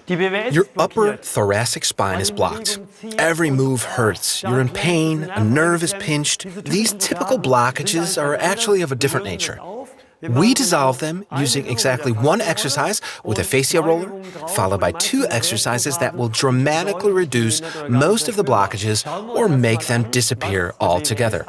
Your upper thoracic spine is blocked. Every move hurts. You're in pain, a nerve is pinched. These typical blockages are actually of a different nature. We dissolve them using exactly one exercise with a fascia roller, followed by 2 exercises that will dramatically reduce most of the blockages or make them disappear altogether.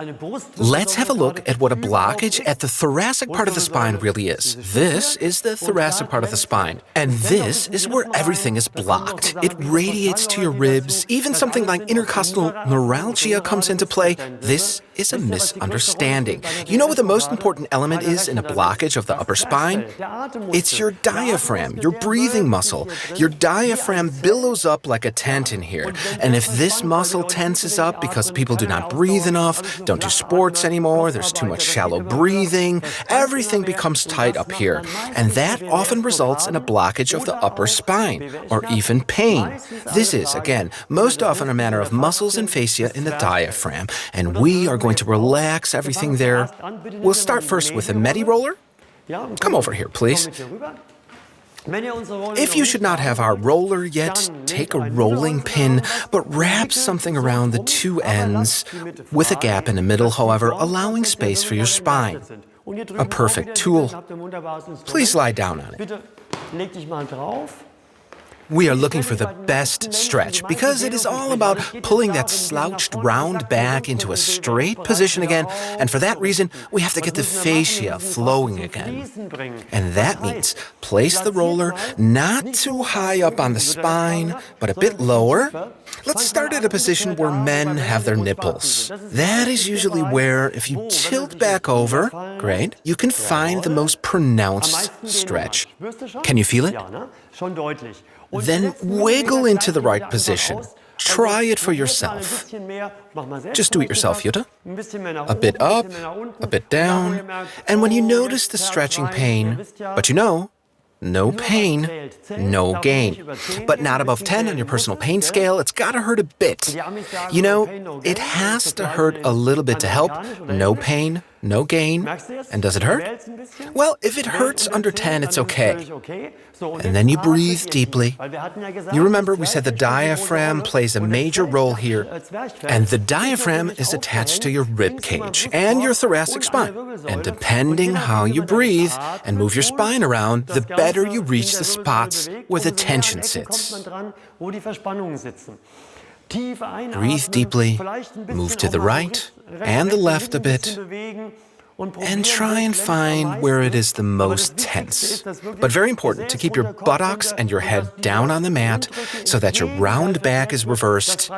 Let's have a look at what a blockage at the thoracic part of the spine really is. This is the thoracic part of the spine, and this is where everything is blocked. It radiates to your ribs. Even something like intercostal neuralgia comes into play. This is a misunderstanding. You know what the most important element is in a blockage of the upper spine? It's your diaphragm, your breathing muscle. Your diaphragm billows up like a tent in here. And if this muscle tenses up because people do not breathe enough, don't do sports anymore, there's too much shallow breathing, everything becomes tight up here. And that often results in a blockage of the upper spine, or even pain. This is, again, most often a matter of muscles and fascia in the diaphragm. And we are going to relax everything there. We'll start first with a Medi roller. Come over here, please. If you should not have our roller yet, take a rolling pin, but wrap something around the 2 ends with a gap in the middle, however, allowing space for your spine. A perfect tool. Please lie down on it. We are looking for the best stretch because it is all about pulling that slouched round back into a straight position again, and for that reason, we have to get the fascia flowing again. And that means place the roller not too high up on the spine, but a bit lower. Let's start at a position where men have their nipples. That is usually where, if you tilt back over, great, you can find the most pronounced stretch. Can you feel it? Then wiggle into the right position. Try it for yourself. Just do it yourself, Jutta. A bit up, a bit down. And when you notice the stretching pain, but you know, no pain, no gain. But not above 10 on your personal pain scale. It's got to hurt a bit. You know, it has to hurt a little bit to help. No pain, no gain. And does it hurt? Well, if it hurts under 10, it's okay. And then you breathe deeply. You remember we said the diaphragm plays a major role here. And the diaphragm is attached to your rib cage and your thoracic spine. And depending how you breathe and move your spine around, the better you reach the spots where the tension sits. Breathe deeply, move to the right and the left a bit, and try and find where it is the most tense. But very important to keep your buttocks and your head down on the mat so that your round back is reversed.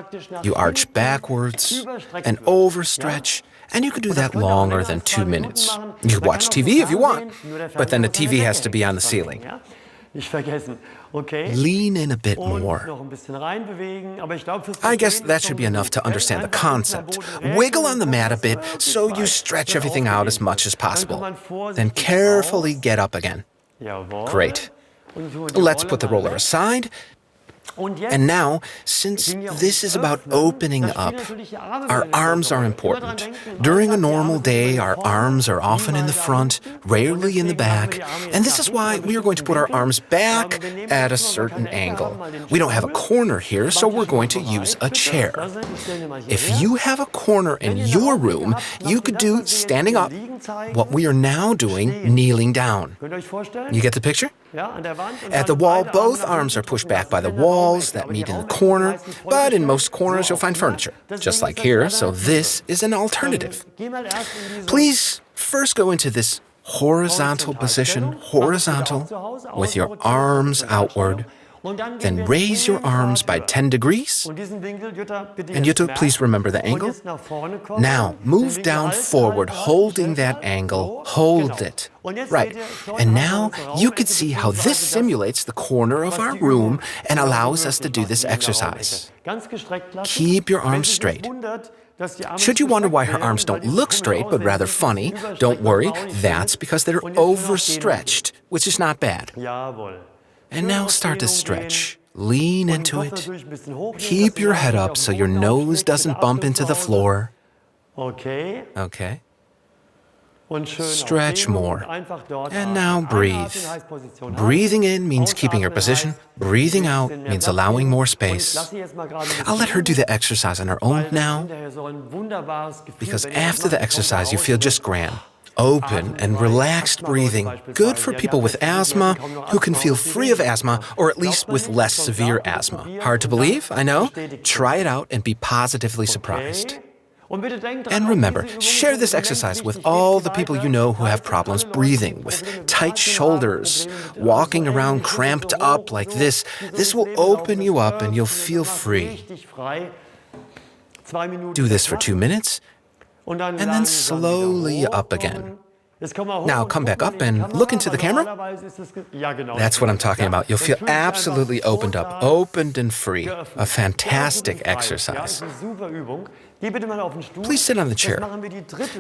You arch backwards and overstretch, and you can do that longer than 2 minutes. You can watch TV if you want, but then the TV has to be on the ceiling. Lean in a bit more. I guess that should be enough to understand the concept. Wiggle on the mat a bit so you stretch everything out as much as possible. Then carefully get up again. Great. Let's put the roller aside. And now, since this is about opening up, our arms are important. During a normal day, our arms are often in the front, rarely in the back, and this is why we are going to put our arms back at a certain angle. We don't have a corner here, so we're going to use a chair. If you have a corner in your room, you could do standing up, what we are now doing, kneeling down. You get the picture? At the wall, both arms are pushed back by the walls that meet in the corner, but in most corners you'll find furniture, just like here, so this is an alternative. Please first go into this horizontal position, horizontal, with your arms outward. Then raise your arms by 10 degrees. And Jutta, please remember the angle. Now, move down forward, holding that angle. Hold it. Right. And now, you can see how this simulates the corner of our room and allows us to do this exercise. Keep your arms straight. Should you wonder why her arms don't look straight, but rather funny, don't worry. That's because they're overstretched, which is not bad. And now start to stretch. Lean into it. Keep your head up so your nose doesn't bump into the floor. Okay. Stretch more. And now breathe. Breathing in means keeping your position. Breathing out means allowing more space. I'll let her do the exercise on her own now, because after the exercise you feel just grand. Open and relaxed breathing, good for people with asthma, who can feel free of asthma, or at least with less severe asthma. Hard to believe, I know. Try it out and be positively surprised. And remember, share this exercise with all the people you know who have problems breathing, with tight shoulders, walking around cramped up like this. This will open you up and you'll feel free. Do this for 2 minutes, and then slowly up again. Now come back up and look into the camera. That's what I'm talking about. You'll feel absolutely opened up, opened and free. A fantastic exercise. Please sit on the chair.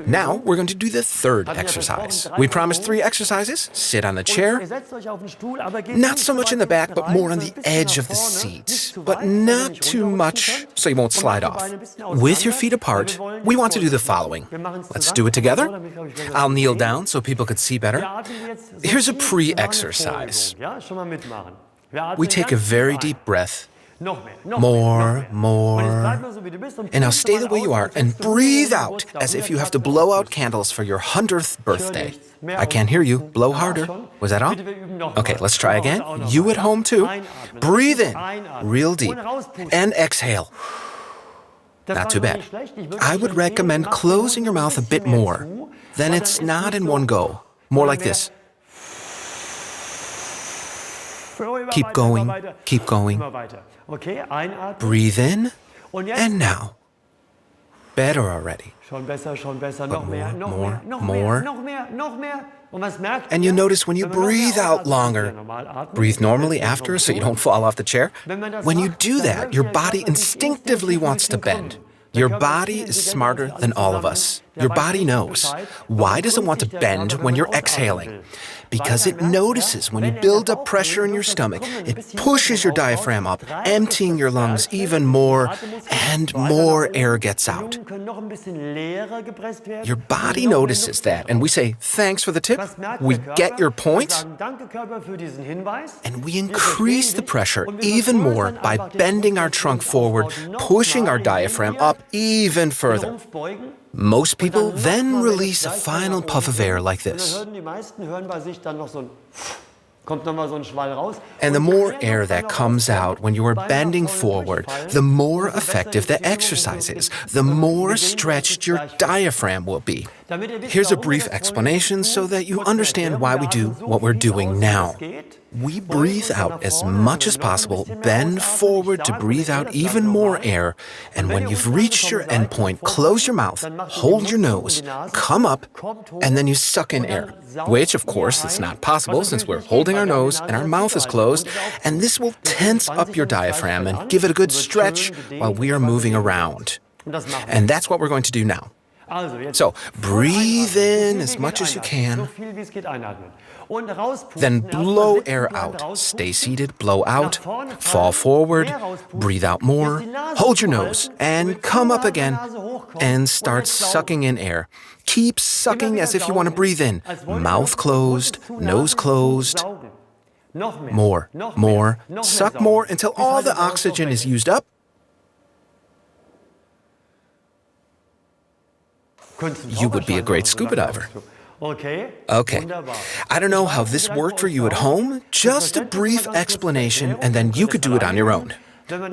Now we're going to do the third exercise. We promised 3 exercises. Sit on the chair. Not so much in the back, but more on the edge of the seat. But not too much so you won't slide off. With your feet apart, we want to do the following. Let's do it together. I'll kneel down so people could see better. Here's a pre-exercise. We take a very deep breath. More. And now stay the way you are and breathe out as if you have to blow out candles for your 100th birthday. I can't hear you. Blow harder. Was that all? Okay, let's try again. You at home too. Breathe in, real deep, and exhale. Not too bad. I would recommend closing your mouth a bit more. Then it's not in one go. More like this. Keep going, keep going. Breathe in, and now. Better already. But more. And you notice when you breathe out longer, breathe normally after so you don't fall off the chair. When you do that, your body instinctively wants to bend. Your body is smarter than all of us. Your body knows. Why does it want to bend when you're exhaling? Because it notices when you build up pressure in your stomach, it pushes your diaphragm up, emptying your lungs even more, and more air gets out. Your body notices that, and we say, thanks for the tip, we get your point, and we increase the pressure even more by bending our trunk forward, pushing our diaphragm up even further. Most people then release a final puff of air like this. And the more air that comes out when you are bending forward, the more effective the exercise is, the more stretched your diaphragm will be. Here's a brief explanation so that you understand why we do what we're doing now. We breathe out as much as possible, bend forward to breathe out even more air, and when you've reached your end point, close your mouth, hold your nose, come up, and then you suck in air, which, of course, is not possible since we're holding our nose and our mouth is closed, and this will tense up your diaphragm and give it a good stretch while we are moving around. And that's what we're going to do now. So, breathe in as much as you can, then blow air out. Stay seated, blow out, fall forward, breathe out more, hold your nose, and come up again, and start sucking in air. Keep sucking as if you want to breathe in. Mouth closed, nose closed. More. Suck more until all the oxygen is used up. You would be a great scuba diver. Okay. I don't know how this worked for you at home. Just a brief explanation, and then you could do it on your own.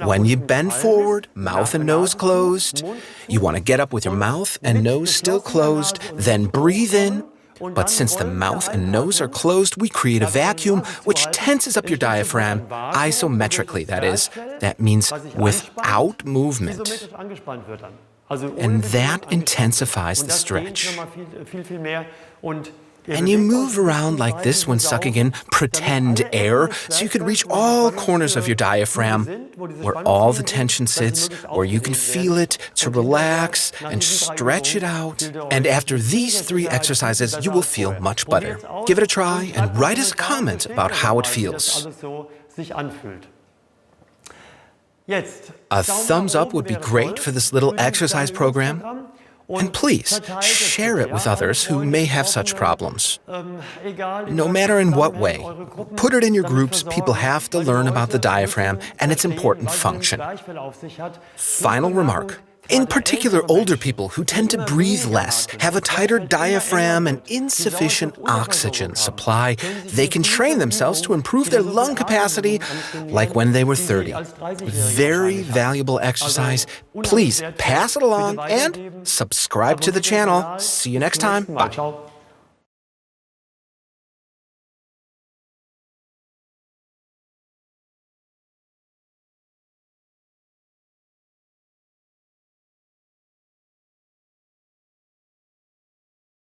When you bend forward, mouth and nose closed, you want to get up with your mouth and nose still closed, then breathe in. But since the mouth and nose are closed, we create a vacuum which tenses up your diaphragm, isometrically, that is. That means without movement. And that intensifies the stretch. And you move around like this when sucking in pretend air, so you can reach all corners of your diaphragm, where all the tension sits, where you can feel it, to relax and stretch it out. And after these 3 exercises, you will feel much better. Give it a try and write us a comment about how it feels. A thumbs up would be great for this little exercise program. And please, share it with others who may have such problems. No matter in what way, put it in your groups. People have to learn about the diaphragm and its important function. Final remark. In particular, older people who tend to breathe less, have a tighter diaphragm and insufficient oxygen supply, they can train themselves to improve their lung capacity like when they were 30. Very valuable exercise. Please pass it along and subscribe to the channel. See you next time. Bye.